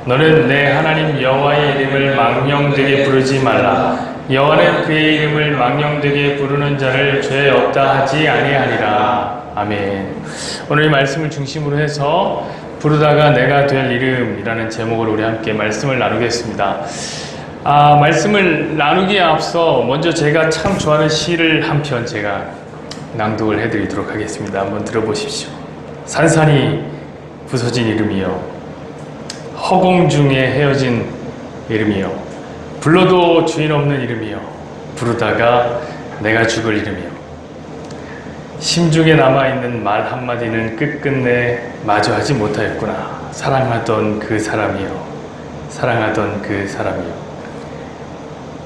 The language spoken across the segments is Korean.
너는 내 하나님 여호와의 이름을 망령되게 부르지 말라. 여호와는 그의 이름을 망령되게 부르는 자를 죄 없다 하지 아니하니라. 아멘. 오늘 이 말씀을 중심으로 해서 부르다가 내가 될 이름이라는 제목으로 우리 함께 말씀을 나누겠습니다. 말씀을 나누기에 앞서 먼저 제가 참 좋아하는 시를 한 편 제가 낭독을 해드리도록 하겠습니다. 한번 들어보십시오. 산산이 부서진 이름이요, 허공 중에 헤어진 이름이요, 불러도 주인 없는 이름이요, 부르다가 내가 죽을 이름이요, 심중에 남아있는 말 한마디는 끝끝내 마주하지 못하였구나. 사랑하던 그 사람이요, 사랑하던 그 사람이요.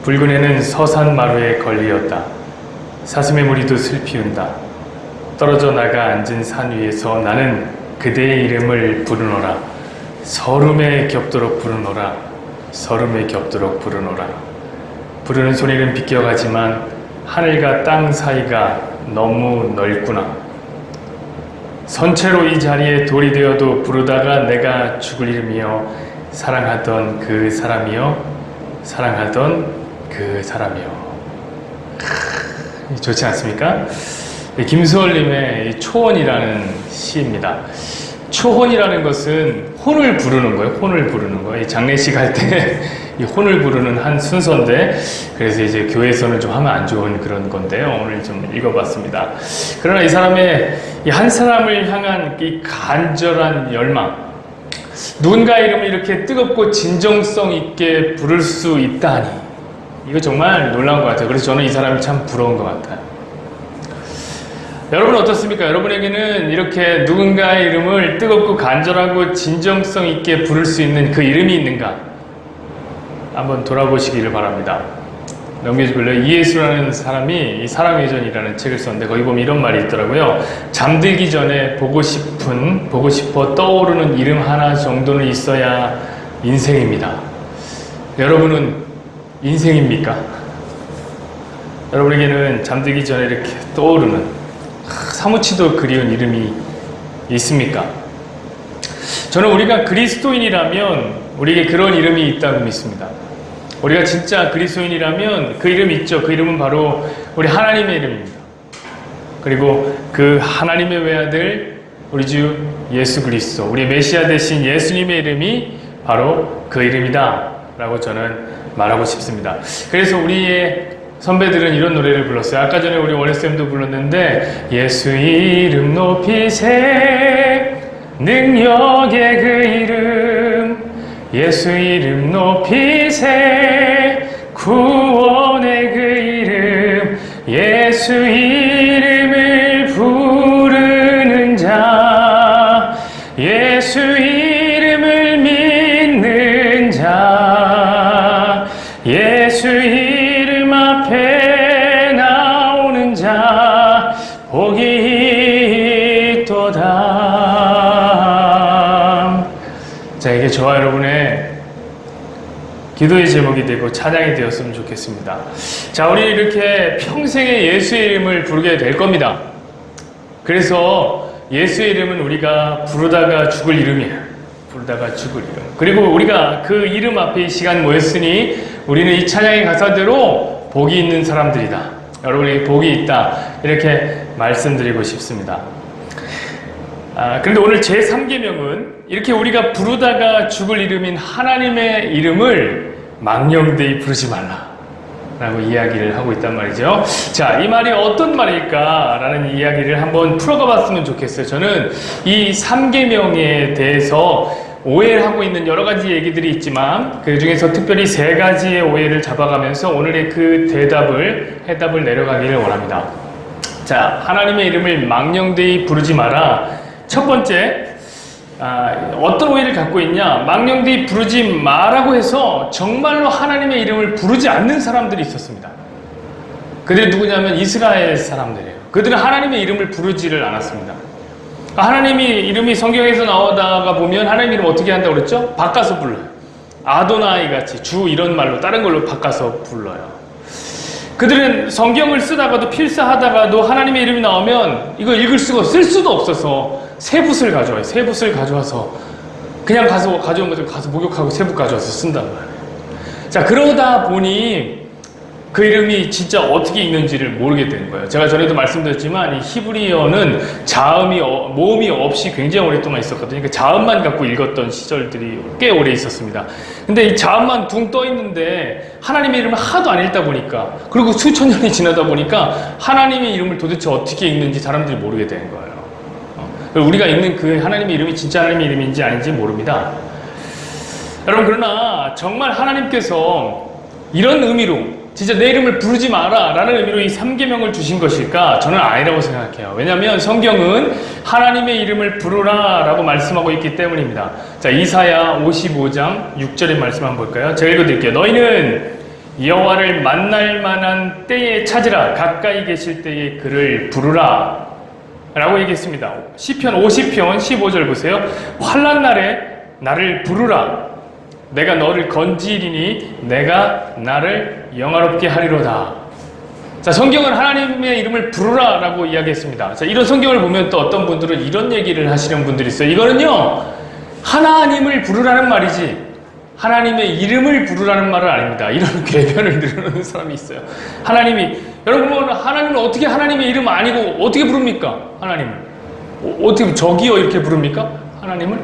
붉은 해는 서산마루에 걸리었다. 사슴의 무리도 슬피운다. 떨어져 나가 앉은 산 위에서 나는 그대의 이름을 부르노라. 설움에 겹도록 부르노라. 설움에 겹도록 부르노라. 부르는 소리는 비껴가지만 하늘과 땅 사이가 너무 넓구나. 선체로 이 자리에 돌이 되어도 부르다가 내가 죽을 이름이여, 사랑하던 그 사람이여, 사랑하던 그 사람이요. 좋지 않습니까? 김수월님의 초혼이라는 시입니다. 초혼이라는 것은 혼을 부르는 거예요. 혼을 부르는 거예요. 장례식 할 때 이 혼을 부르는 한 순서인데, 그래서 이제 교회에서는 좀 하면 안 좋은 그런 건데요. 오늘 좀 읽어봤습니다. 그러나 이 사람의 이 한 사람을 향한 이 간절한 열망, 누군가 이름을 이렇게 뜨겁고 진정성 있게 부를 수 있다니, 이거 정말 놀라운 것 같아요. 그래서 저는 이 사람이 참 부러운 것 같아요. 여러분은 어떻습니까? 여러분에게는 이렇게 누군가의 이름을 뜨겁고 간절하고 진정성 있게 부를 수 있는 그 이름이 있는가? 한번 돌아보시기를 바랍니다. 명미주별로 이예수라는 사람이 이 사랑의 전이라는 책을 썼는데, 거기 보면 이런 말이 있더라고요. 잠들기 전에 보고 싶어 떠오르는 이름 하나 정도는 있어야 인생입니다. 여러분은 인생입니까? 여러분에게는 잠들기 전에 이렇게 떠오르는 사무치도 그리운 이름이 있습니까? 저는 우리가 그리스도인이라면 우리에게 그런 이름이 있다고 믿습니다. 우리가 진짜 그리스도인이라면 그 이름이 있죠. 그 이름은 바로 우리 하나님의 이름입니다. 그리고 그 하나님의 외아들 우리 주 예수 그리스도, 우리 메시아 대신 예수님의 이름이 바로 그 이름이다 라고 저는 말하고 싶습니다. 그래서 우리의 선배들은 이런 노래를 불렀어요. 아까 전에 우리 원혜쌤도 불렀는데, 예수 이름 높이세, 능력의 그 이름, 예수 이름 높이세, 구원의 그 이름, 예수 이름을 부르는 자, 예수 이름을 믿는 자, 예수 이름 앞에 나오는 자 복이 있도다. 자, 이게 저와 여러분의 기도의 제목이 되고 찬양이 되었으면 좋겠습니다. 자, 우리 이렇게 평생에 예수의 이름을 부르게 될 겁니다. 그래서 예수의 이름은 우리가 부르다가 죽을 이름이에요. 부르다가 죽을 이름. 그리고 우리가 그 이름 앞에 이 시간 모였으니 우리는 이 찬양의 가사대로 복이 있는 사람들이다, 여러분에게 복이 있다, 이렇게 말씀드리고 싶습니다. 그런데 오늘 제3계명은 이렇게 우리가 부르다가 죽을 이름인 하나님의 이름을 망령되이 부르지 말라 라고 이야기를 하고 있단 말이죠. 자, 이 말이 어떤 말일까 라는 이야기를 한번 풀어가 봤으면 좋겠어요. 저는 이 3계명에 대해서 오해를 하고 있는 여러 가지 얘기들이 있지만, 그 중에서 특별히 3가지의 오해를 잡아가면서 오늘의 그 해답을 내려가기를 원합니다. 자, 하나님의 이름을 망령되이 부르지 마라. 첫 번째, 어떤 오해를 갖고 있냐? 망령되이 부르지 마라고 해서 정말로 하나님의 이름을 부르지 않는 사람들이 있었습니다. 그들이 누구냐면 이스라엘 사람들이에요. 그들은 하나님의 이름을 부르지를 않았습니다. 하나님의 이름이 성경에서 나오다가 보면 하나님 이름 어떻게 한다고 그랬죠? 바꿔서 불러요. 아도나이 같이 주 이런 말로 다른 걸로 바꿔서 불러요. 그들은 성경을 쓰다가도 필사하다가도 하나님의 이름이 나오면 이거 읽을 수가 쓸 수도 없어서 새 붓을 가져와요. 새 붓을 가져와서 그냥 가져온 거죠. 가서 목욕하고 세부 가져와서 쓴단 말이에요. 자, 그러다 보니 그 이름이 진짜 어떻게 읽는지를 모르게 되는 거예요. 제가 전에도 말씀드렸지만 이 히브리어는 모음이 없이 굉장히 오랫동안 있었거든요. 그 자음만 갖고 읽었던 시절들이 꽤 오래 있었습니다. 근데 이 자음만 둥 떠 있는데 하나님의 이름을 하도 안 읽다 보니까, 그리고 수천 년이 지나다 보니까 하나님의 이름을 도대체 어떻게 읽는지 사람들이 모르게 되는 거예요. 우리가 읽는 그 하나님의 이름이 진짜 하나님의 이름인지 아닌지 모릅니다. 여러분, 그러나 정말 하나님께서 이런 의미로 진짜 내 이름을 부르지 마라 라는 의미로 이 3계명을 주신 것일까? 저는 아니라고 생각해요. 왜냐하면 성경은 하나님의 이름을 부르라 라고 말씀하고 있기 때문입니다. 자, 이사야 55장 6절의 말씀 한번 볼까요? 제가 읽어드릴게요. 너희는 여호와를 만날 만한 때에 찾으라. 가까이 계실 때에 그를 부르라 라고 얘기했습니다. 시편 50편 15절 보세요. 환난 날에 나를 부르라. 내가 너를 건지리니 내가 나를 영화롭게 하리로다. 자, 성경은 하나님의 이름을 부르라 라고 이야기했습니다. 자, 이런 성경을 보면 또 어떤 분들은 이런 얘기를 하시는 분들이 있어요. 이거는요, 하나님을 부르라는 말이지 하나님의 이름을 부르라는 말은 아닙니다. 이런 궤변을 늘어놓는 사람이 있어요. 여러분, 하나님은 어떻게 하나님의 이름 아니고 어떻게 부릅니까? 하나님을 어떻게 저기요 이렇게 부릅니까? 하나님을?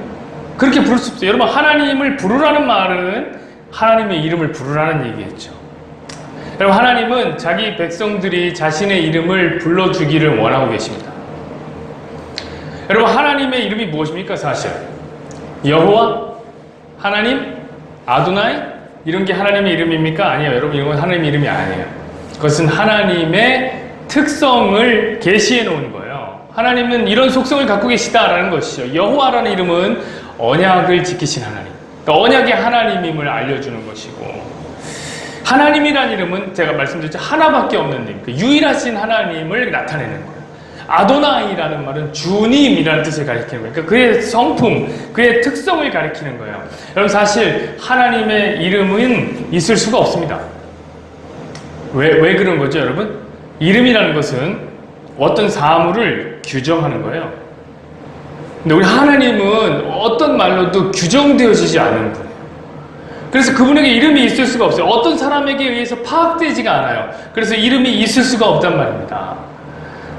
그렇게 부를 수 없어요. 여러분, 하나님을 부르라는 말은 하나님의 이름을 부르라는 얘기겠죠. 여러분, 하나님은 자기 백성들이 자신의 이름을 불러주기를 원하고 계십니다. 여러분, 하나님의 이름이 무엇입니까? 사실 여호와, 하나님, 아도나이, 이런 게 하나님의 이름입니까? 아니에요. 여러분, 이런 건 하나님의 이름이 아니에요. 그것은 하나님의 특성을 계시해 놓은 거예요. 하나님은 이런 속성을 갖고 계시다라는 것이죠. 여호와라는 이름은 언약을 지키신 하나님, 그러니까 언약의 하나님임을 알려주는 것이고, 하나님이란 이름은 제가 말씀드렸죠, 하나밖에 없는 님, 그 유일하신 하나님을 나타내는 거예요. 아도나이라는 말은 주님이라는 뜻을 가리키는 거예요. 그러니까 그의 성품, 그의 특성을 가리키는 거예요. 여러분, 사실 하나님의 이름은 있을 수가 없습니다. 왜 그런 거죠, 여러분? 이름이라는 것은 어떤 사물을 규정하는 거예요. 근데 우리 하나님은 어떤 말로도 규정되어지지 않는 분이에요. 그래서 그분에게 이름이 있을 수가 없어요. 어떤 사람에게 의해서 파악되지가 않아요. 그래서 이름이 있을 수가 없단 말입니다.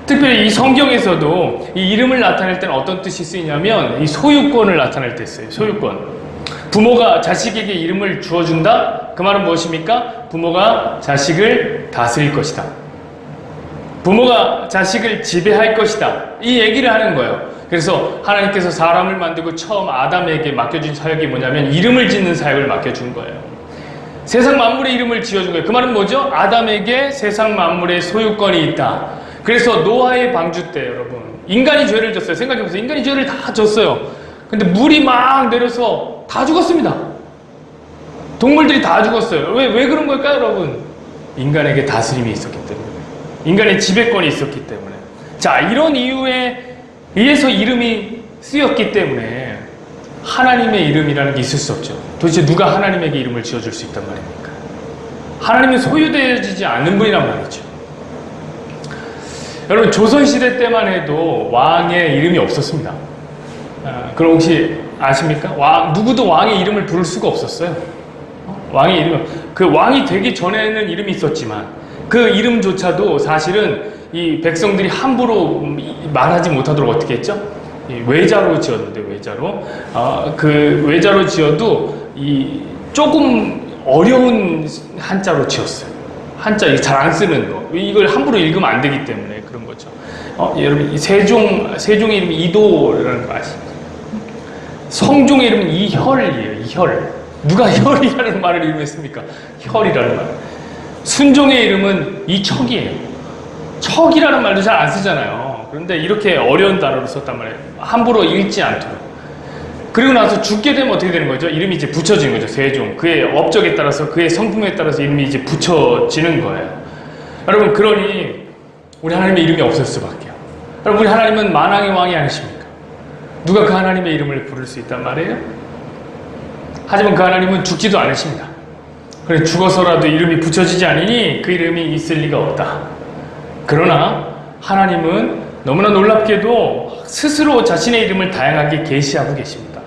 특별히 이 성경에서도 이 이름을 나타낼 때는 어떤 뜻이 쓰이냐면 이 소유권을 나타낼 때 써요. 소유권. 부모가 자식에게 이름을 주어준다? 그 말은 무엇입니까? 부모가 자식을 다스릴 것이다. 부모가 자식을 지배할 것이다. 이 얘기를 하는 거예요. 그래서 하나님께서 사람을 만들고 처음 아담에게 맡겨준 사역이 뭐냐면 이름을 짓는 사역을 맡겨준 거예요. 세상 만물의 이름을 지어준 거예요. 그 말은 뭐죠? 아담에게 세상 만물의 소유권이 있다. 그래서 노아의 방주 때, 여러분, 인간이 죄를 졌어요. 생각해보세요. 인간이 죄를 다 졌어요. 근데 물이 막 내려서 다 죽었습니다. 동물들이 다 죽었어요. 왜 그런 걸까요, 여러분? 인간에게 다스림이 있었기 때문에, 인간의 지배권이 있었기 때문에. 자, 이런 이유에 의해서 이름이 쓰였기 때문에 하나님의 이름이라는 게 있을 수 없죠. 도대체 누가 하나님에게 이름을 지어줄 수 있단 말입니까? 하나님은 소유되어지지 않는 분이란 말이죠. 여러분, 조선시대 때만 해도 왕의 이름이 없었습니다. 그럼 혹시 아십니까? 누구도 왕의 이름을 부를 수가 없었어요. 왕의 이름, 그 왕이 되기 전에는 이름이 있었지만 그 이름조차도 사실은 이 백성들이 함부로 말하지 못하도록 어떻게 했죠? 외자로 지었는데, 외자로. 그 외자로 지어도 이 조금 어려운 한자로 지었어요. 한자 잘 안 쓰는 거. 이걸 함부로 읽으면 안 되기 때문에 그런 거죠. 여러분, 세종의 이름이 이도라는 거 아시죠? 성종의 이름은 이혈이에요. 이혈. 누가 혈이라는 말을 이름했습니까? 혈이라는 말. 순종의 이름은 이척이에요. 척이라는 말도 잘 안 쓰잖아요. 그런데 이렇게 어려운 단어로 썼단 말이에요. 함부로 읽지 않도록. 그리고 나서 죽게 되면 어떻게 되는 거죠? 이름이 이제 붙여지는 거죠. 세종. 그의 업적에 따라서, 그의 성품에 따라서 이름이 이제 붙여지는 거예요. 여러분, 그러니 우리 하나님의 이름이 없을 수밖에요. 여러분, 우리 하나님은 만왕의 왕이 아니십니까? 누가 그 하나님의 이름을 부를 수 있단 말이에요? 하지만 그 하나님은 죽지도 않으십니다. 그래, 죽어서라도 이름이 붙여지지 않으니 그 이름이 있을 리가 없다. 그러나 하나님은 너무나 놀랍게도 스스로 자신의 이름을 다양하게 계시하고 계십니다.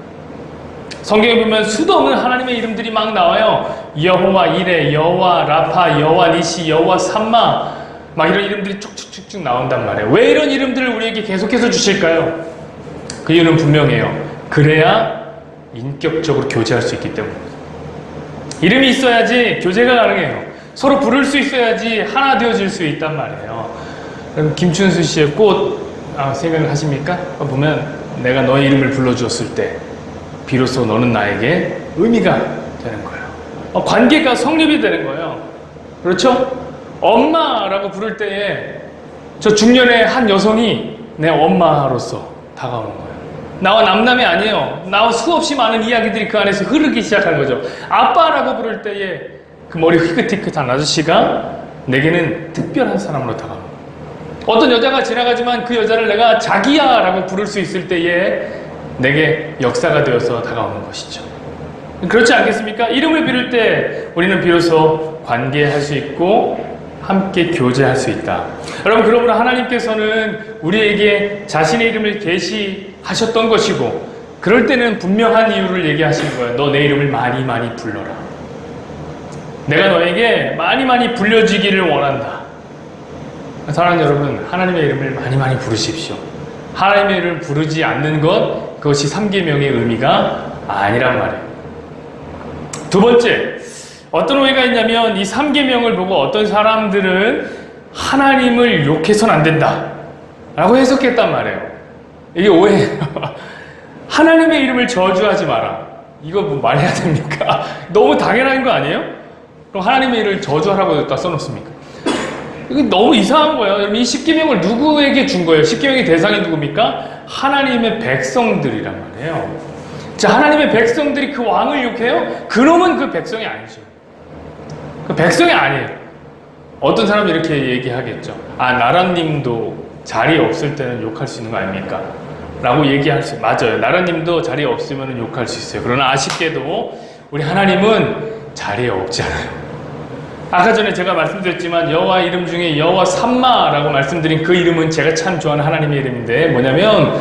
성경에 보면 수도 없는 하나님의 이름들이 막 나와요. 여호와 이레, 여호와 라파, 여호와 니시, 여호와 삼마, 막 이런 이름들이 쭉쭉쭉쭉 나온단 말이에요. 왜 이런 이름들을 우리에게 계속해서 주실까요? 그 이유는 분명해요. 그래야 인격적으로 교제할 수 있기 때문입니다. 이름이 있어야지 교제가 가능해요. 서로 부를 수 있어야지 하나 되어질 수 있단 말이에요. 그럼 김춘수 씨의 꽃 생각을 하십니까? 보면 내가 너의 이름을 불러주었을 때 비로소 너는 나에게 의미가 되는 거예요. 관계가 성립이 되는 거예요. 그렇죠? 엄마라고 부를 때에 저 중년의 한 여성이 내 엄마로서 다가오는 거예요. 나와 남남이 아니에요. 나와 수없이 많은 이야기들이 그 안에서 흐르기 시작하는 거죠. 아빠라고 부를 때에 그 머리 희끗희끗한 아저씨가 내게는 특별한 사람으로 다가옵니다. 어떤 여자가 지나가지만 그 여자를 내가 자기야라고 부를 수 있을 때에 내게 역사가 되어서 다가오는 것이죠. 그렇지 않겠습니까? 이름을 비를 때 우리는 비로소 관계할 수 있고 함께 교제할 수 있다. 여러분, 그러므로 하나님께서는 우리에게 자신의 이름을 계시하셨던 것이고, 그럴 때는 분명한 이유를 얘기하시는 거예요. 너 내 이름을 많이 많이 불러라. 내가 너에게 많이 많이 불려지기를 원한다. 사랑하는 여러분, 하나님의 이름을 많이 많이 부르십시오. 하나님의 이름을 부르지 않는 것, 그것이 3계명의 의미가 아니란 말이에요. 두 번째, 어떤 오해가 있냐면 이 3계명을 보고 어떤 사람들은 하나님을 욕해서는 안 된다 라고 해석했단 말이에요. 이게 오해예요. 하나님의 이름을 저주하지 마라. 이거 뭐 말해야 됩니까? 너무 당연한 거 아니에요? 그럼 하나님의 이름을 저주하라고 여기다 써놓습니까? 이게 너무 이상한 거예요. 여러분, 이 10계명을 누구에게 준 거예요? 10계명의 대상이 누굽니까? 하나님의 백성들이란 말이에요. 자, 하나님의 백성들이 그 왕을 욕해요? 그놈은 그 백성이 아니죠. 그 백성이 아니에요. 어떤 사람이 이렇게 얘기하겠죠. 나라님도 자리에 없을 때는 욕할 수 있는 거 아닙니까? 라고 얘기할 수, 맞아요. 나라님도 자리에 없으면 욕할 수 있어요. 그러나 아쉽게도 우리 하나님은 자리에 없지 않아요. 아까 전에 제가 말씀드렸지만 여호와 이름 중에 여호와 삼마라고 말씀드린 그 이름은 제가 참 좋아하는 하나님의 이름인데 뭐냐면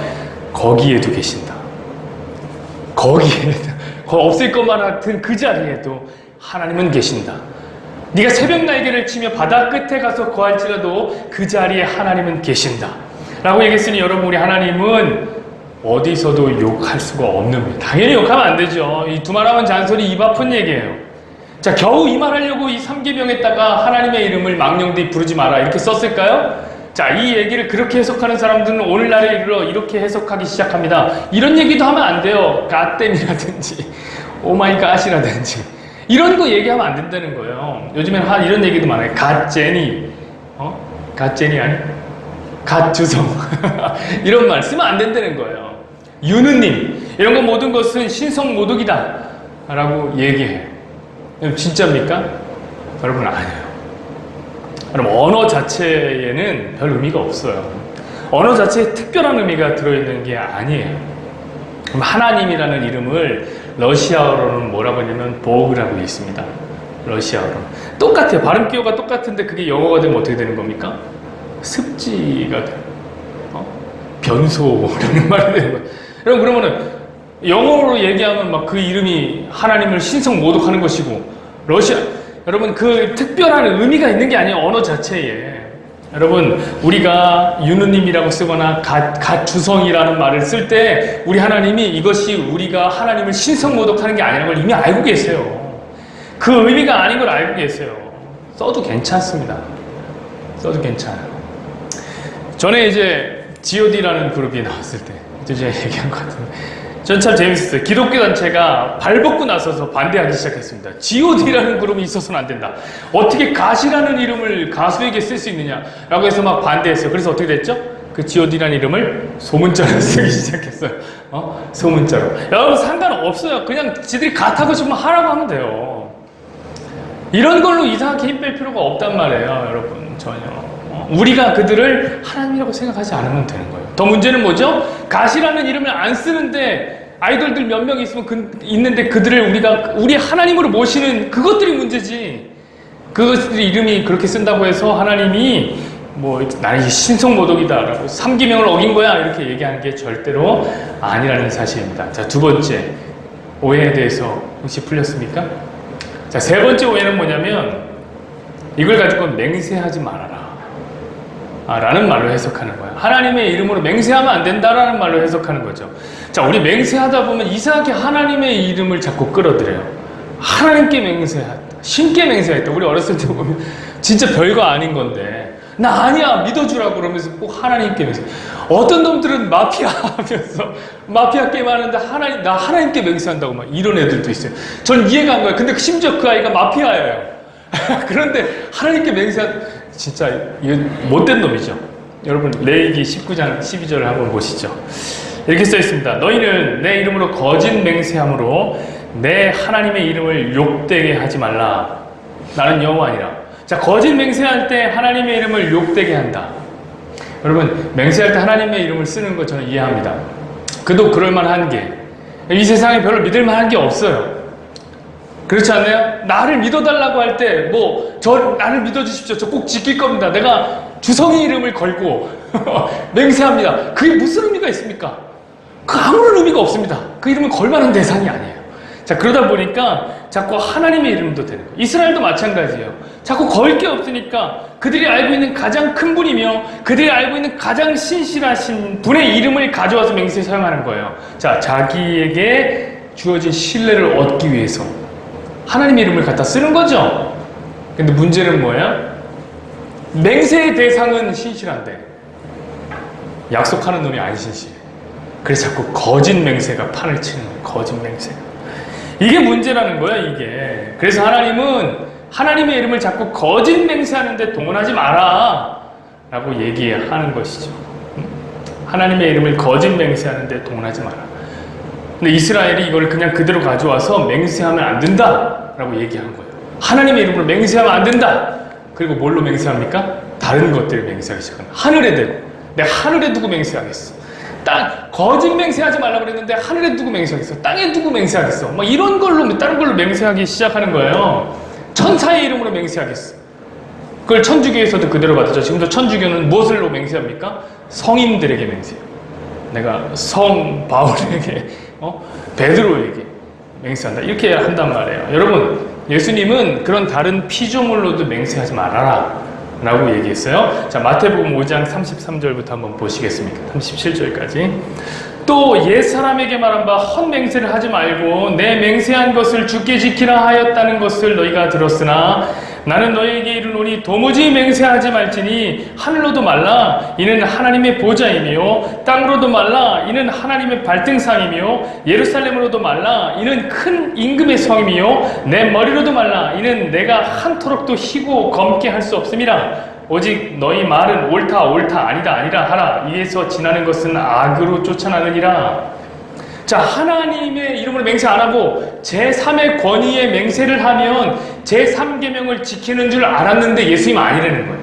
거기에도 계신다. 거기에 없을 것만 같은 그 자리에도 하나님은 계신다. 네가 새벽 날개를 치며 바다 끝에 가서 거할지라도 그 자리에 하나님은 계신다 라고 얘기했으니 여러분, 우리 하나님은 어디서도 욕할 수가 없는 거예요. 당연히 욕하면 안 되죠. 이 두말하면 잔소리 입 아픈 얘기예요. 자, 겨우 이 말하려고 이 3계명에다가 하나님의 이름을 망령되이 부르지 마라 이렇게 썼을까요? 자, 이 얘기를 그렇게 해석하는 사람들은 오늘날에 이르러 이렇게 해석하기 시작합니다. 이런 얘기도 하면 안 돼요. 갓댐이라든지 오마이갓이라든지 이런 거 얘기하면 안 된다는 거예요. 요즘엔 이런 얘기도 많아요. 갓제니, 갓제니 아니? 갓주성 이런 말 쓰면 안 된다는 거예요. 유느님, 이런 거 모든 것은 신성모독이다 라고 얘기해요. 진짜입니까? 여러분, 아니에요. 여러분, 언어 자체에는 별 의미가 없어요. 언어 자체에 특별한 의미가 들어있는 게 아니에요. 그럼 하나님이라는 이름을 러시아어로는 뭐라고 하냐면 보그라고 있습니다. 러시아어로. 똑같아요. 발음 기호가 똑같은데 그게 영어가 되면 어떻게 되는 겁니까? 습지가 돼요. 변소라는 말이 되는 거예요. 여러분, 그러면은 영어로 얘기하면 막 그 이름이 하나님을 신성 모독하는 것이고, 여러분, 그 특별한 의미가 있는 게 아니에요. 언어 자체에. 여러분, 우리가 유느님이라고 쓰거나 갓주성이라는 말을 쓸 때 우리 하나님이 이것이 우리가 하나님을 신성 모독하는 게 아니라는 걸 이미 알고 계세요. 그 의미가 아닌 걸 알고 계세요. 써도 괜찮습니다. 써도 괜찮아요. 전에 이제 G.O.D라는 그룹이 나왔을 때 제가 얘기한 것 같은데 전 참 재밌었어요. 기독교 단체가 발벗고 나서서 반대하기 시작했습니다. G.O.D라는 그룹이 있어서는 안 된다. 어떻게 갓이라는 이름을 가수에게 쓸 수 있느냐 라고 해서 막 반대했어요. 그래서 어떻게 됐죠? 그 G.O.D라는 이름을 소문자로 쓰기 시작했어요. 소문자로. 여러분, 상관없어요. 그냥 지들이 갓하고 싶으면 하라고 하면 돼요. 이런 걸로 이상하게 힘 뺄 필요가 없단 말이에요. 여러분, 전혀. 우리가 그들을 하나님이라고 생각하지 않으면 되는 거예요. 더 문제는 뭐죠? 갓이라는 이름을 안 쓰는데 아이돌들 몇 명 있는데 그들을 우리 하나님으로 모시는 그것들이 문제지. 그것들이 이름이 그렇게 쓴다고 해서 하나님이 나는 신성모독이다라고 3계명을 어긴 거야 이렇게 얘기하는 게 절대로 아니라는 사실입니다. 자, 두 번째, 오해에 대해서 혹시 풀렸습니까? 자, 세 번째 오해는 뭐냐면 이걸 가지고 맹세하지 말아라 라는 말로 해석하는 거야. 하나님의 이름으로 맹세하면 안 된다라는 말로 해석하는 거죠. 자, 우리 맹세하다 보면 이상하게 하나님의 이름을 자꾸 끌어들여요. 하나님께 맹세했다, 신께 맹세했다. 우리 어렸을 때 보면 진짜 별거 아닌 건데 나 아니야 믿어주라고 그러면서 꼭 하나님께 맹세. 어떤 놈들은 마피아 하면서 마피아 게임 하는데 나 하나님께 맹세한다고 막 이런 애들도 있어요. 전 이해가 안 가요. 근데 심지어 그 아이가 마피아예요. 그런데 하나님께 맹세한, 진짜 못된 놈이죠. 여러분 레위기 19장 12절을 한번 보시죠. 이렇게 써 있습니다. 너희는 내 이름으로 거짓 맹세함으로 내 하나님의 이름을 욕되게 하지 말라. 나는 여호와니라. 자, 거짓 맹세할 때 하나님의 이름을 욕되게 한다. 여러분 맹세할 때 하나님의 이름을 쓰는 거 저는 이해합니다. 그도 그럴만한 게 이 세상에 별로 믿을만한 게 없어요. 그렇지 않나요? 나를 믿어달라고 할 때 나를 믿어주십시오. 저 꼭 지킬 겁니다. 내가 주성의 이름을 걸고 맹세합니다. 그게 무슨 의미가 있습니까? 아무런 의미가 없습니다. 그 이름은 걸만한 대상이 아니에요. 자, 그러다 보니까 자꾸 하나님의 이름도 되는 거예요. 이스라엘도 마찬가지예요. 자꾸 걸 게 없으니까 그들이 알고 있는 가장 큰 분이며 그들이 알고 있는 가장 신실하신 분의 이름을 가져와서 맹세에 사용하는 거예요. 자, 자기에게 주어진 신뢰를 얻기 위해서 하나님의 이름을 갖다 쓰는 거죠. 근데 문제는 뭐예요? 맹세의 대상은 신실한데 약속하는 놈이 안 신실해. 그래서 자꾸 거짓 맹세가 판을 치는 거예요. 거짓 맹세. 이게 문제라는 거야, 이게. 그래서 하나님은 하나님의 이름을 자꾸 거짓 맹세하는데 동원하지 마라 라고 얘기하는 것이죠. 하나님의 이름을 거짓 맹세하는데 동원하지 마라. 근데 이스라엘이 이걸 그냥 그대로 가져와서 맹세하면 안 된다 라고 얘기한 거예요. 하나님의 이름으로 맹세하면 안 된다. 그리고 뭘로 맹세합니까? 다른 것들을 맹세하기 시작합니다. 하늘에 대고 내가 하늘에 두고 맹세하겠어. 거짓 맹세하지 말라고 그랬는데 하늘에 두고 맹세하겠어. 땅에 두고 맹세하겠어. 막 이런 걸로 다른 걸로 맹세하기 시작하는 거예요. 천사의 이름으로 맹세하겠어. 그걸 천주교에서도 그대로 받았죠. 지금도 천주교는 무엇을로 맹세합니까? 성인들에게 맹세해요. 내가 성 바울에게 베드로에게 맹세한다. 이렇게 한단 말이에요. 여러분 예수님은 그런 다른 피조물로도 맹세하지 말아라 라고 얘기했어요. 자, 마태복음 5장 33절부터 한번 보시겠습니까? 37절까지. 또 옛사람에게 말한 바 헛맹세를 하지 말고 내 맹세한 것을 주께 지키라 하였다는 것을 너희가 들었으나 나는 너희에게 이르노니 도무지 맹세하지 말지니 하늘로도 말라 이는 하나님의 보좌이며 땅으로도 말라 이는 하나님의 발등상이며 예루살렘으로도 말라 이는 큰 임금의 성이며 내 머리로도 말라 이는 내가 한토록도 희고 검게 할 수 없음이라. 오직 너희 말은 옳다 옳다 아니다 아니라 하라. 이에서 지나는 것은 악으로 쫓아나느니라. 자, 하나님의 이름으로 맹세 안 하고 제3의 권위에 맹세를 하면 제3계명을 지키는 줄 알았는데 예수님 아니라는 거예요.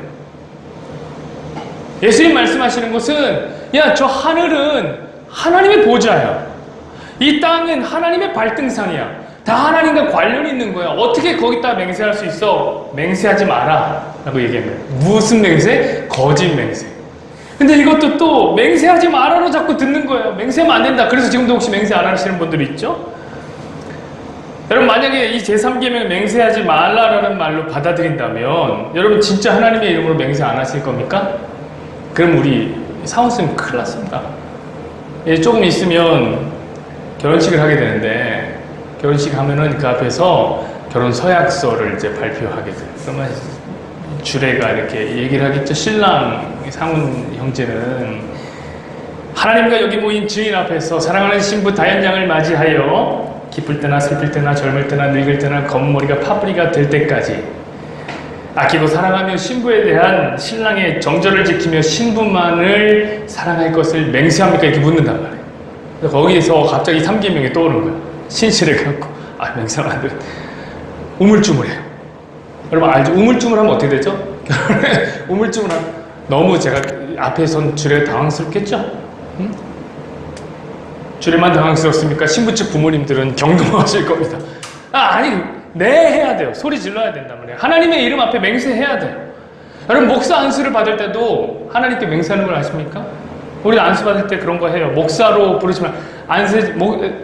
예수님 말씀하시는 것은 야, 저 하늘은 하나님의 보좌야. 이 땅은 하나님의 발등상이야. 다 하나님과 관련이 있는 거야. 어떻게 거기다 맹세할 수 있어? 맹세하지 마라 라고 얘기합니다. 무슨 맹세? 거짓 맹세. 근데 이것도 또 맹세하지 마라로 자꾸 듣는 거예요. 맹세하면 안 된다. 그래서 지금도 혹시 맹세 안 하시는 분들이 있죠? 여러분 만약에 이 제3계명을 맹세하지 말라라는 말로 받아들인다면 여러분 진짜 하나님의 이름으로 맹세 안 하실 겁니까? 그럼 우리 사원쌤 큰일 났습니다. 조금 있으면 결혼식을 하게 되는데 결혼식 하면은 그 앞에서 결혼 서약서를 이제 발표하게 돼요. 그러면 주례가 이렇게 얘기를 하겠죠. 신랑 상훈 형제는 하나님과 여기 모인 주인 앞에서 사랑하는 신부 다현양을 맞이하여 기쁠 때나 슬플 때나 젊을 때나 늙을 때나 검은 머리가 파뿌리가 될 때까지 아끼고 사랑하며 신부에 대한 신랑의 정절을 지키며 신부만을 사랑할 것을 맹세합니까? 이렇게 묻는단 말이에요. 거기에서 갑자기 3계명이 떠오르는 거예요. 신실해갖고 맹세하면 안 돼. 우물쭈물해요. 여러분 알죠? 우물쭈물하면 어떻게 되죠? 우물쭈물하면 너무 제가 앞에 선 주례가 당황스럽겠죠? 응? 주례만 당황스럽습니까? 신부 측 부모님들은 경동하실 겁니다. 아니 네 해야 돼요. 소리 질러야 된단 말이에요. 하나님의 이름 앞에 맹세해야 돼요. 여러분 목사 안수를 받을 때도 하나님께 맹세하는 걸 아십니까? 우리 안수 받을 때 그런 거 해요. 목사로 부르시면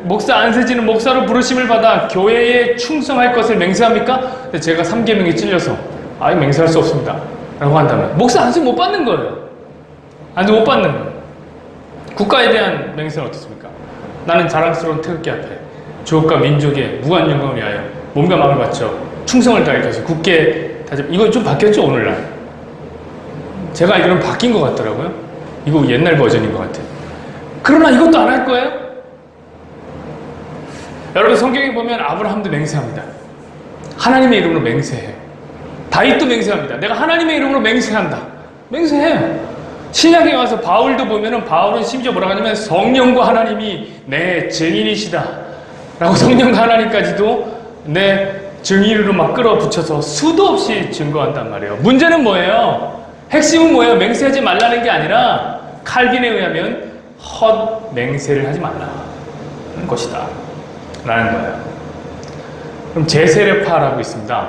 목사 안세지는 목사로 부르심을 받아 교회에 충성할 것을 맹세합니까? 근데 제가 3계명에 찔려서 아예 맹세할 수 없습니다 라고 한다면 목사 안수 못 받는 거예요. 안수 못 받는 거예요. 국가에 대한 맹세는 어떻습니까? 나는 자랑스러운 태극기 앞에 조국과 민족의 무한 영광을 위하여 몸과 마음을 바쳐 충성을 다할 것을 굳게 다짐. 이거 좀 바뀌었죠 오늘날? 제가 알기로는 바뀐 것 같더라고요. 이거 옛날 버전인 것 같아요. 그러나 이것도 안 할 거예요? 여러분 성경에 보면 아브라함도 맹세합니다. 하나님의 이름으로 맹세해요. 다윗도 맹세합니다. 내가 하나님의 이름으로 맹세한다. 맹세해요. 신약에 와서 바울도 보면은 바울은 심지어 뭐라고 하냐면 성령과 하나님이 내 증인이시다 라고 성령과 하나님까지도 내 증인으로 막 끌어붙여서 수도 없이 증거한단 말이에요. 문제는 뭐예요? 핵심은 뭐예요? 맹세하지 말라는 게 아니라 칼빈에 의하면 헛 맹세를 하지 말라는 것이다 라는 거예요. 그럼 제세례파라고 있습니다.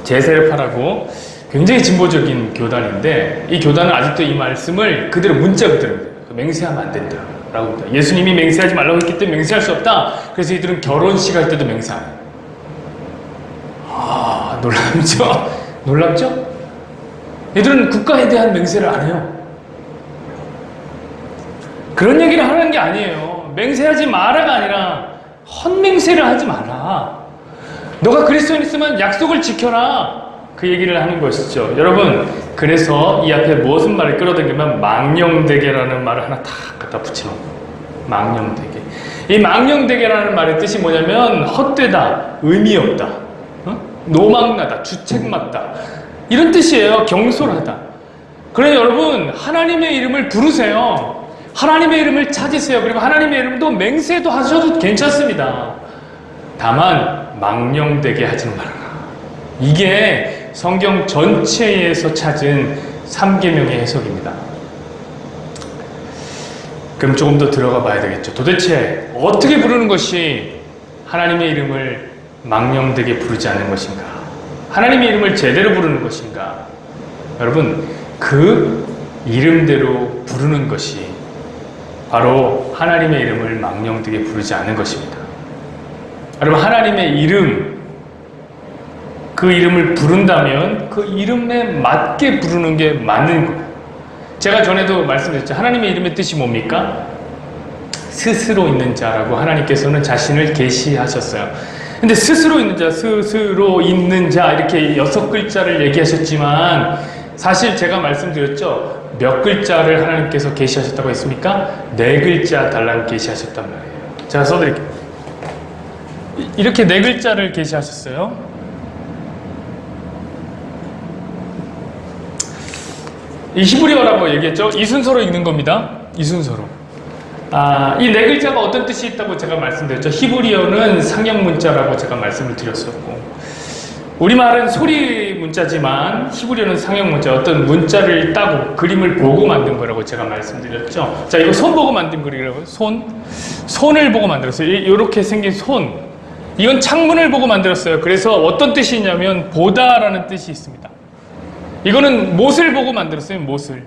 제세례파라고 굉장히 진보적인 교단인데 이 교단은 아직도 이 말씀을 그대로 문자 그대로 맹세하면 안 된다 라고 합니다. 예수님이 맹세하지 말라고 했기 때문에 맹세할 수 없다. 그래서 이들은 결혼식 할 때도 맹세합니다. 아, 놀랍죠? 놀랍죠? 얘들은 국가에 대한 맹세를 안 해요. 그런 얘기를 하는 게 아니에요. 맹세하지 마라가 아니라 헛맹세를 하지 마라. 너가 그리스도인 있으면 약속을 지켜라. 그 얘기를 하는 것이죠. 여러분, 그래서 이 앞에 무슨 말을 끌어당기면 망령되게라는 말을 하나 탁 갖다 붙이는 거예요. 망령되게. 이 망령되게라는 말의 뜻이 뭐냐면 헛되다, 의미 없다, 노망나다, 주책맞다 이런 뜻이에요. 경솔하다. 그래서 여러분 하나님의 이름을 부르세요. 하나님의 이름을 찾으세요. 그리고 하나님의 이름도 맹세도 하셔도 괜찮습니다. 다만 망령되게 하지는 말아라. 이게 성경 전체에서 찾은 3계명의 해석입니다. 그럼 조금 더 들어가 봐야 되겠죠. 도대체 어떻게 부르는 것이 하나님의 이름을 망령되게 부르지 않는 것인가? 하나님의 이름을 제대로 부르는 것인가? 여러분, 그 이름대로 부르는 것이 바로 하나님의 이름을 망령되게 부르지 않는 것입니다. 여러분, 하나님의 이름, 그 이름을 부른다면 그 이름에 맞게 부르는 게 맞는 거예요. 제가 전에도 말씀드렸죠. 하나님의 이름의 뜻이 뭡니까? 스스로 있는 자라고 하나님께서는 자신을 계시하셨어요. 근데 스스로 있는 자, 스스로 있는 자 이렇게 6글자를 얘기하셨지만 사실 제가 말씀드렸죠. 몇 글자를 하나님께서 계시하셨다고 했습니까? 4글자 달랑 계시하셨단 말이에요. 제가 써드릴게요. 이렇게 4글자를 계시하셨어요. 이 히브리어라고 얘기했죠. 이 순서로 읽는 겁니다. 이 순서로. 이 4글자가 어떤 뜻이 있다고 제가 말씀드렸죠. 히브리어는 상형 문자라고 제가 말씀을 드렸었고, 우리말은 소리 문자지만 히브리어는 상형 문자, 어떤 문자를 따고 그림을 보고 만든 거라고 제가 말씀드렸죠. 자, 이거 손 보고 만든 그림이라고요. 손을 보고 만들었어요. 이렇게 생긴 손. 이건 창문을 보고 만들었어요. 그래서 어떤 뜻이 있냐면 보다라는 뜻이 있습니다. 이거는 못을 보고 만들었어요. 못을.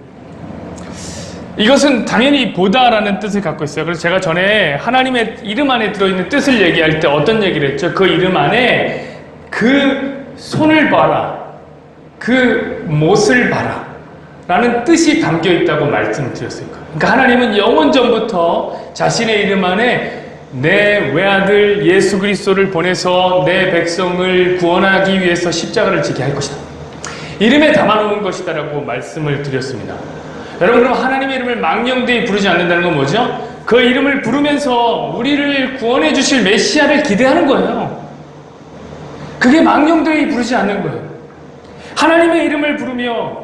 이것은 당연히 보다라는 뜻을 갖고 있어요. 그래서 제가 전에 하나님의 이름 안에 들어있는 뜻을 얘기할 때 어떤 얘기를 했죠? 그 이름 안에 그 손을 봐라, 그 못을 봐라 라는 뜻이 담겨 있다고 말씀드렸어요. 그러니까 하나님은 영원 전부터 자신의 이름 안에 내 외아들 예수 그리스도를 보내서 내 백성을 구원하기 위해서 십자가를 지게 할 것이다, 이름에 담아놓은 것이다라고 말씀을 드렸습니다. 여러분, 그럼 하나님의 이름을 망령되이 부르지 않는다는 건 뭐죠? 그 이름을 부르면서 우리를 구원해 주실 메시아를 기대하는 거예요. 그게 망령되이 부르지 않는 거예요. 하나님의 이름을 부르며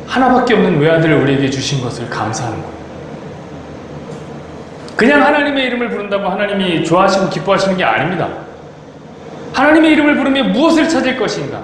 하나밖에 없는 외아들을 우리에게 주신 것을 감사하는 거예요. 그냥 하나님의 이름을 부른다고 하나님이 좋아하시고 기뻐하시는 게 아닙니다. 하나님의 이름을 부르며 무엇을 찾을 것인가?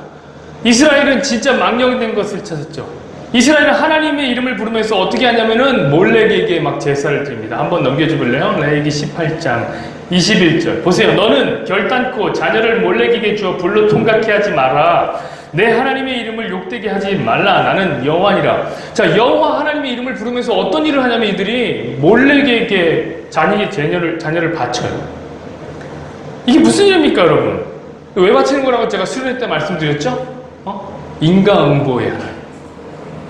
이스라엘은 진짜 망령된 것을 찾았죠. 이스라엘은 하나님의 이름을 부르면서 어떻게 하냐면은 몰렉에게 막 제사를 드립니다. 한번 넘겨주실래요? 레위기 18장 21절 보세요. 너는 결단코 자녀를 몰렉에게 주어 불로 통각해 하지 마라. 내 하나님의 이름을 욕되게 하지 말라. 나는 여호와니라. 자, 여호와 하나님의 이름을 부르면서 어떤 일을 하냐면 이들이 몰래에게 자녀를 바쳐요. 이게 무슨 일입니까, 여러분? 왜 바치는 거라고 제가 수련회 때 말씀드렸죠? 인과응보의 하나님.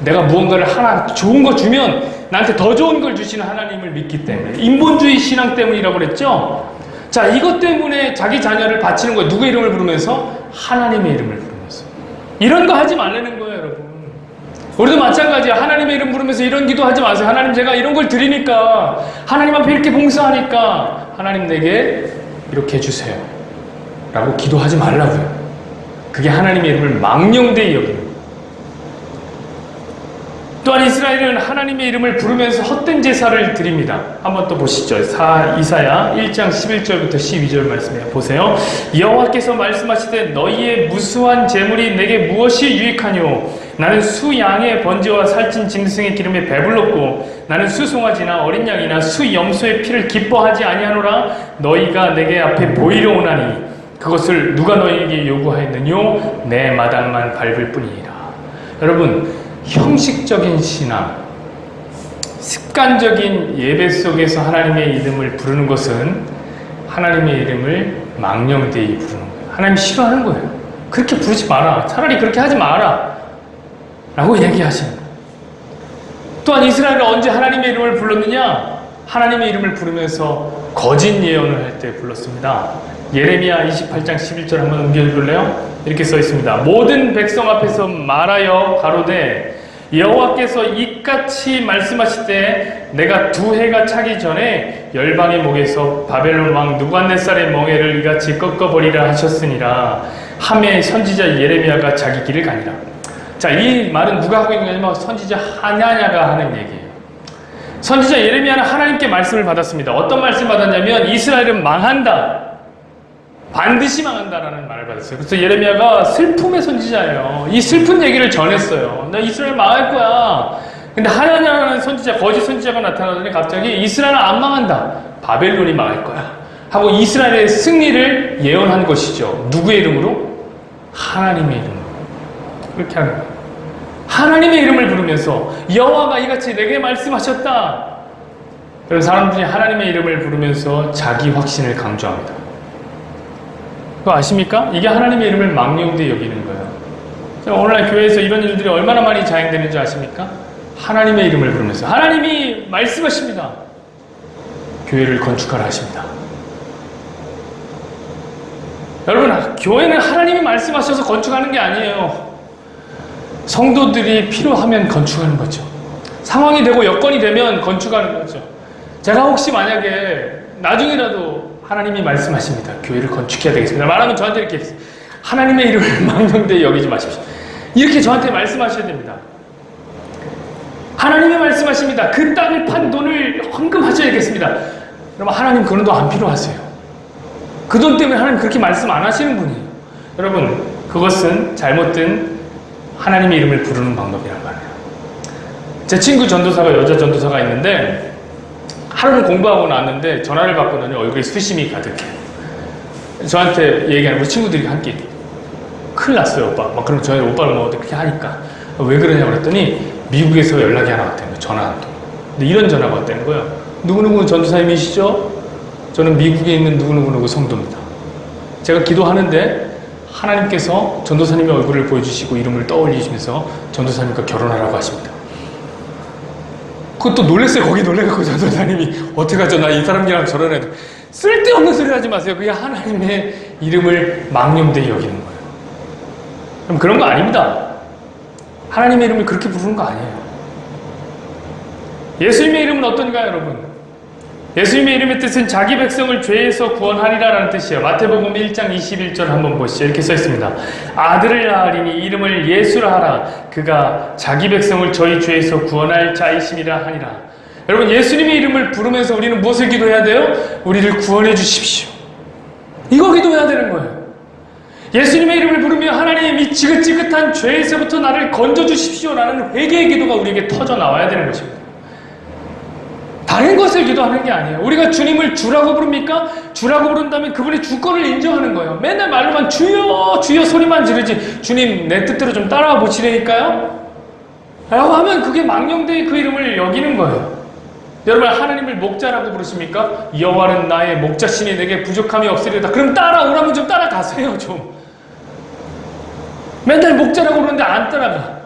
내가 무언가를 하나 좋은 거 주면 나한테 더 좋은 걸 주시는 하나님을 믿기 때문에. 인본주의 신앙 때문이라고 그랬죠? 자, 이것 때문에 자기 자녀를 바치는 거예요. 누구의 이름을 부르면서? 하나님의 이름을 부르면서. 이런 거 하지 말라는 거예요, 여러분. 우리도 마찬가지야. 하나님의 이름 부르면서 이런 기도 하지 마세요. 하나님, 제가 이런 걸 드리니까, 하나님 앞에 이렇게 봉사하니까 하나님 내게 이렇게 해주세요 라고 기도하지 말라고요. 그게 하나님의 이름을 망령되이 여깁니다. 또한 이스라엘은 하나님의 이름을 부르면서 헛된 제사를 드립니다. 한번 또 보시죠. 이사야 1장 11절부터 12절 말씀해 보세요. 여호와께서 말씀하시되 너희의 무수한 재물이 내게 무엇이 유익하뇨? 나는 수양의 번제와 살찐 짐승의 기름에 배불렀고 나는 수송아지나 어린 양이나 수염소의 피를 기뻐하지 아니하노라. 너희가 내게 앞에 보이려 오나니 그것을 누가 너희에게 요구하였느뇨? 내 마당만 밟을 뿐이니라. 여러분, 형식적인 신앙, 습관적인 예배 속에서 하나님의 이름을 부르는 것은 하나님의 이름을 망령되이 부르는 거예요. 하나님 싫어하는 거예요. 그렇게 부르지 마라. 차라리 그렇게 하지 마라 라고 얘기하시는 거예요. 또한 이스라엘은 언제 하나님의 이름을 불렀느냐? 하나님의 이름을 부르면서 거짓 예언을 할 때 불렀습니다. 예레미야 28장 11절 한번 옮겨줄래요? 이렇게 써 있습니다. 모든 백성 앞에서 말하여 가로되 여호와께서 이같이 말씀하시되 내가 두 해가 차기 전에 열방의 목에서 바벨론 왕 느부갓네살의 멍에를 이같이 꺾어버리라 하셨으니라 하매 선지자 예레미야가 자기 길을 가니라. 자, 이 말은 누가 하고 있는 거냐면 선지자 하나냐가 하는 얘기예요. 선지자 예레미야는 하나님께 말씀을 받았습니다. 어떤 말씀 받았냐면 이스라엘은 망한다, 반드시 망한다라는 말을 받았어요. 그래서 예레미야가 슬픔의 선지자예요. 이 슬픈 얘기를 전했어요. 나 이스라엘 망할 거야. 근데 하나냐라는 선지자, 거짓 선지자가 나타나더니 갑자기 이스라엘은 안 망한다, 바벨론이 망할 거야 하고 이스라엘의 승리를 예언한 것이죠. 누구의 이름으로? 하나님의 이름으로. 그렇게 하는 거예요. 하나님의 이름을 부르면서 여호와가 이같이 내게 말씀하셨다. 그런 사람들이 하나님의 이름을 부르면서 자기 확신을 강조합니다. 그거 아십니까? 이게 하나님의 이름을 망령되이 여기는 거예요. 오늘날 교회에서 이런 일들이 얼마나 많이 자행되는지 아십니까? 하나님의 이름을 부르면서 하나님이 말씀하십니다. 교회를 건축하라 하십니다. 여러분, 교회는 하나님이 말씀하셔서 건축하는 게 아니에요. 성도들이 필요하면 건축하는 거죠. 상황이 되고 여건이 되면 건축하는 거죠. 제가 혹시 만약에 나중이라도 하나님이 말씀하십니다. 교회를 건축해야 되겠습니다. 말하면 저한테 이렇게 하나님의 이름을 망령되이 여기지 마십시오. 이렇게 저한테 말씀하셔야 됩니다. 하나님이 말씀하십니다. 그 땅을 판 돈을 헌금하셔야겠습니다. 여러분, 하나님 그런 돈 안 필요하세요. 그 돈 때문에 하나님 그렇게 말씀 안 하시는 분이에요. 여러분, 그것은 잘못된 하나님의 이름을 부르는 방법이란 말이에요. 제 친구 전도사가, 여자 전도사가 있는데 하루는 공부하고 나왔는데 전화를 받고는 얼굴에 수심이 가득해요. 저한테 얘기하는 우리 친구들이 함께 큰일 났어요, 오빠. 막 그럼 저희 오빠를 뭐 어떻게 하니까 왜 그러냐고 그랬더니 미국에서 연락이 하나 왔다는 거예요. 전화 한 통. 근데 이런 전화가 왔다는 거예요. 누구누구 전도사님이시죠? 저는 미국에 있는 누구누구 성도입니다. 제가 기도하는데 하나님께서 전도사님의 얼굴을 보여주시고 이름을 떠올리시면서 전도사님과 결혼하라고 하십니다. 그것도 놀랬어요. 거기 놀래갖고 전도사님이 어떡하죠? 나 이 사람이랑 결혼해야 돼. 쓸데없는 소리 하지 마세요. 그게 하나님의 이름을 망령되이 여기는 거예요. 그럼 그런 거 아닙니다. 하나님의 이름을 그렇게 부르는 거 아니에요. 예수님의 이름은 어떤가요, 여러분? 예수님의 이름의 뜻은 자기 백성을 죄에서 구원하리라 라는 뜻이에요. 마태복음 1장 21절 한번 보시죠. 이렇게 써 있습니다. 아들을 낳으리니 이름을 예수라 하라. 그가 자기 백성을 저희 죄에서 구원할 자이심이라 하니라. 여러분, 예수님의 이름을 부르면서 우리는 무엇을 기도해야 돼요? 우리를 구원해 주십시오. 이거 기도해야 되는 거예요. 예수님의 이름을 부르며 하나님 이 지긋지긋한 죄에서부터 나를 건져 주십시오 라는 회개의 기도가 우리에게 터져 나와야 되는 것입니다. 다른 것을 기도하는 게 아니에요. 우리가 주님을 주라고 부릅니까? 주라고 부른다면 그분의 주권을 인정하는 거예요. 맨날 말로만 주여 주여 소리만 지르지 주님 내 뜻대로 좀 따라와 보시라니까요? 라고 하면 그게 망령되이 그 이름을 여기는 거예요. 여러분, 하나님을 목자라고 부르십니까? 여호와는 나의 목자시니 내게 부족함이 없으리로다. 그럼 따라오라면 좀 따라가세요. 좀 맨날 목자라고 부르는데 안 따라가.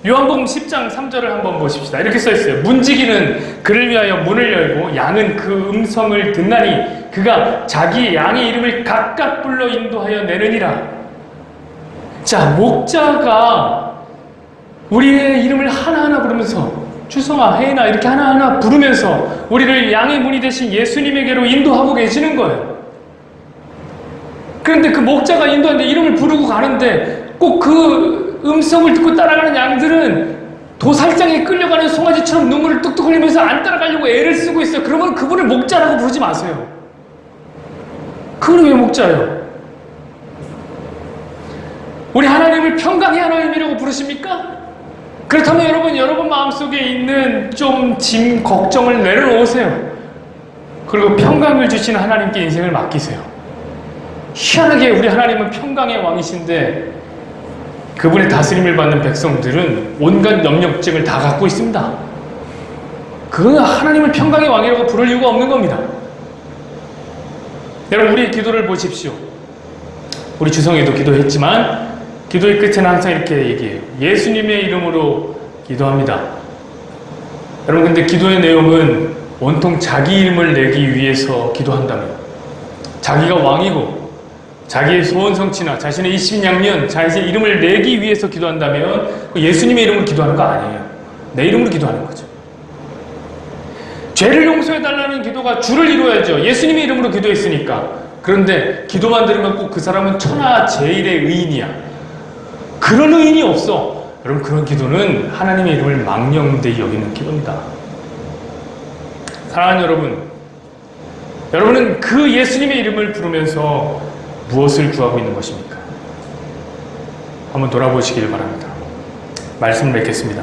요한복음 10장 3절을 한번 보십시다. 이렇게 써있어요. 문지기는 그를 위하여 문을 열고 양은 그 음성을 듣나니 그가 자기 양의 이름을 각각 불러 인도하여 내느니라. 자, 목자가 우리의 이름을 하나하나 부르면서 주성아, 혜인아 이렇게 하나하나 부르면서 우리를 양의 문이 되신 예수님에게로 인도하고 계시는 거예요. 그런데 그 목자가 인도하는데 이름을 부르고 가는데 꼭 그 음성을 듣고 따라가는 양들은 도살장에 끌려가는 송아지처럼 눈물을 뚝뚝 흘리면서 안 따라가려고 애를 쓰고 있어요. 그러면 그분을 목자라고 부르지 마세요. 그분은 왜 목자예요? 우리 하나님을 평강의 하나님이라고 부르십니까? 그렇다면 여러분 마음속에 있는 좀 짐, 걱정을 내려놓으세요. 그리고 평강을 주시는 하나님께 인생을 맡기세요. 희한하게 우리 하나님은 평강의 왕이신데 그분의 다스림을 받는 백성들은 온갖 염려증을 다 갖고 있습니다. 그 하나님을 평강의 왕이라고 부를 이유가 없는 겁니다. 여러분, 우리의 기도를 보십시오. 우리 주성에도 기도했지만 기도의 끝에는 항상 이렇게 얘기해요. 예수님의 이름으로 기도합니다. 여러분, 근데 기도의 내용은 온통 자기 이름을 내기 위해서 기도한다면, 자기가 왕이고 자기의 소원 성취나 자신의 이심양면, 자신의 이름을 내기 위해서 기도한다면 예수님의 이름으로 기도하는 거 아니에요. 내 이름으로 기도하는 거죠. 죄를 용서해달라는 기도가 주를 이루어야죠. 예수님의 이름으로 기도했으니까. 그런데 기도만 들으면 꼭 그 사람은 천하 제일의 의인이야. 그런 의인이 없어. 여러분, 그런 기도는 하나님의 이름을 망령되이 여기는 기도입니다. 사랑하는 여러분, 여러분은 그 예수님의 이름을 부르면서 무엇을 구하고 있는 것입니까? 한번 돌아보시길 바랍니다. 말씀을 맺겠습니다.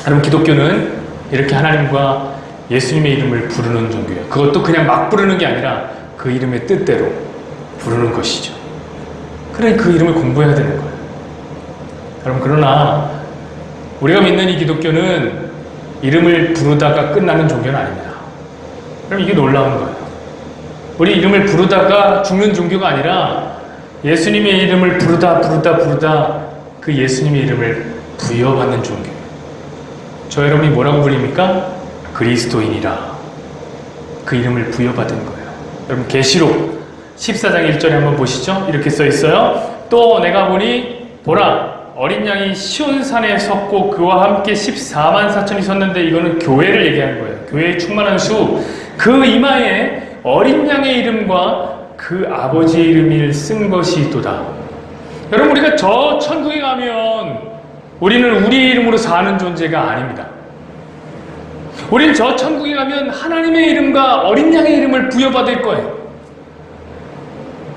여러분, 기독교는 이렇게 하나님과 예수님의 이름을 부르는 종교예요. 그것도 그냥 막 부르는 게 아니라 그 이름의 뜻대로 부르는 것이죠. 그래, 그 이름을 공부해야 되는 거예요. 여러분, 그러나 우리가 믿는 이 기독교는 이름을 부르다가 끝나는 종교는 아닙니다. 그럼 이게 놀라운 거예요. 우리 이름을 부르다가 죽는 종교가 아니라 예수님의 이름을 부르다 그 예수님의 이름을 부여받는 종교예요. 저 여러분이 뭐라고 불립니까? 그리스도인이라. 그 이름을 부여받은 거예요. 여러분, 계시록 14장 1절에 한번 보시죠. 이렇게 써 있어요. 또 내가 보니 보라, 어린 양이 시온산에 섰고 그와 함께 14만 4천이 섰는데, 이거는 교회를 얘기하는 거예요. 교회의 충만한 수, 그 이마에 어린 양의 이름과 그 아버지의 이름을 쓴 것이 있도다. 여러분, 우리가 저 천국에 가면 우리는 우리의 이름으로 사는 존재가 아닙니다. 우린 저 천국에 가면 하나님의 이름과 어린 양의 이름을 부여받을 거예요.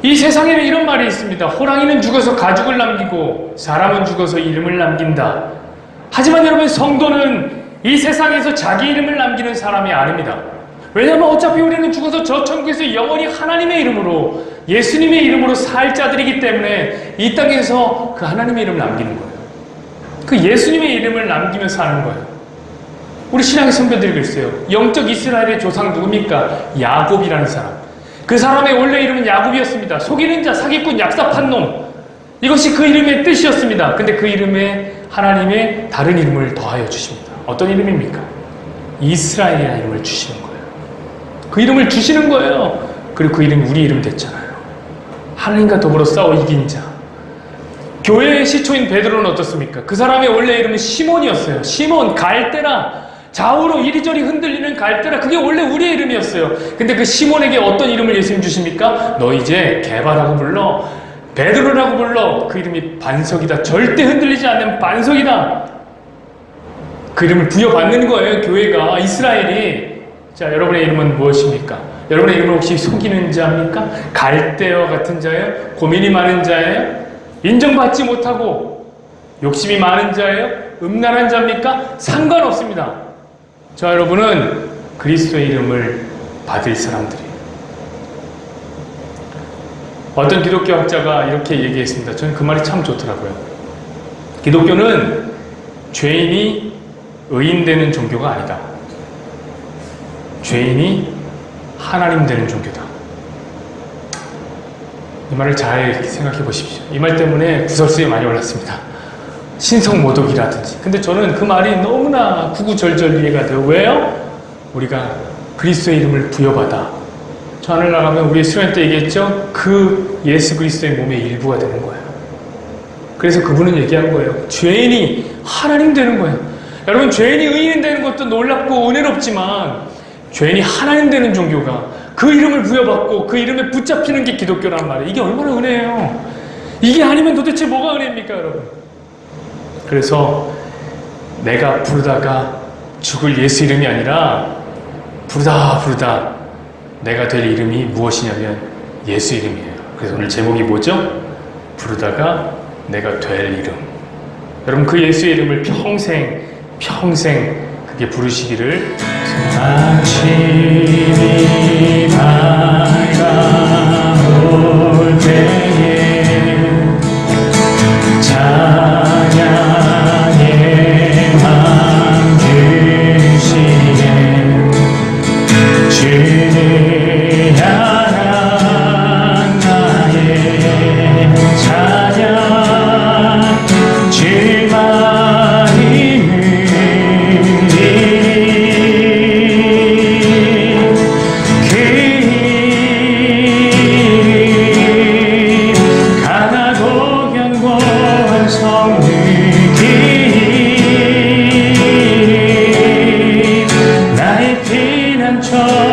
이 세상에는 이런 말이 있습니다. 호랑이는 죽어서 가죽을 남기고 사람은 죽어서 이름을 남긴다. 하지만 여러분, 성도는 이 세상에서 자기 이름을 남기는 사람이 아닙니다. 왜냐하면 어차피 우리는 죽어서 저 천국에서 영원히 하나님의 이름으로, 예수님의 이름으로 살 자들이기 때문에 이 땅에서 그 하나님의 이름을 남기는 거예요. 그 예수님의 이름을 남기면서 사는 거예요. 우리 신앙의 선배들이 그랬어요. 영적 이스라엘의 조상 누굽니까? 야곱이라는 사람. 그 사람의 원래 이름은 야곱이었습니다. 속이는 자, 사기꾼, 약사판 놈. 이것이 그 이름의 뜻이었습니다. 근데 그 이름에 하나님의 다른 이름을 더하여 주십니다. 어떤 이름입니까? 이스라엘이라는 이름을 주시는 거예요. 그 이름을 주시는 거예요. 그리고 그 이름이 우리 이름 됐잖아요. 하나님과 더불어 싸워 이긴 자. 교회의 시초인 베드로는 어떻습니까? 그 사람의 원래 이름은 시몬이었어요. 시몬, 갈대라. 좌우로 이리저리 흔들리는 갈대라. 그게 원래 우리의 이름이었어요. 근데 그 시몬에게 어떤 이름을 예수님 주십니까? 너 이제 게바라고 불러, 베드로라고 불러. 그 이름이 반석이다. 절대 흔들리지 않는 반석이다. 그 이름을 부여받는 거예요. 교회가, 이스라엘이. 자, 여러분의 이름은 무엇입니까? 여러분의 이름은 혹시 속이는 자입니까? 갈대와 같은 자예요? 고민이 많은 자예요? 인정받지 못하고 욕심이 많은 자예요? 음란한 자입니까? 상관없습니다. 자, 여러분은 그리스도의 이름을 받을 사람들이에요. 어떤 기독교 학자가 이렇게 얘기했습니다. 저는 그 말이 참 좋더라고요. 기독교는 죄인이 의인 되는 종교가 아니다. 죄인이 하나님 되는 종교다. 이 말을 잘 생각해 보십시오. 이 말 때문에 구설수에 많이 올랐습니다. 신성모독이라든지. 근데 저는 그 말이 너무나 구구절절 이해가 돼요. 왜요? 우리가 그리스도의 이름을 부여받아 저 하늘 나가면 우리 수련 때 얘기했죠? 그 예수 그리스도의 몸의 일부가 되는 거예요. 그래서 그분은 얘기한 거예요. 죄인이 하나님 되는 거예요. 여러분, 죄인이 의인 되는 것도 놀랍고 은혜롭지만 죄인이 하나님 되는 종교가 그 이름을 부여받고 그 이름에 붙잡히는 게 기독교란 말이에요. 이게 얼마나 은혜예요. 이게 아니면 도대체 뭐가 은혜입니까, 여러분? 그래서 내가 부르다가 죽을 예수 이름이 아니라 부르다 내가 될 이름이 무엇이냐면 예수 이름이에요. 그래서 오늘 제목이 뭐죠? 부르다가 내가 될 이름. 여러분, 그 예수의 이름을 평생 그게 부르시기를. 아침이 밝아올 때에 찬양의 맘 주시네. 주를 향한 나의 찬양 주만이 나의 피난처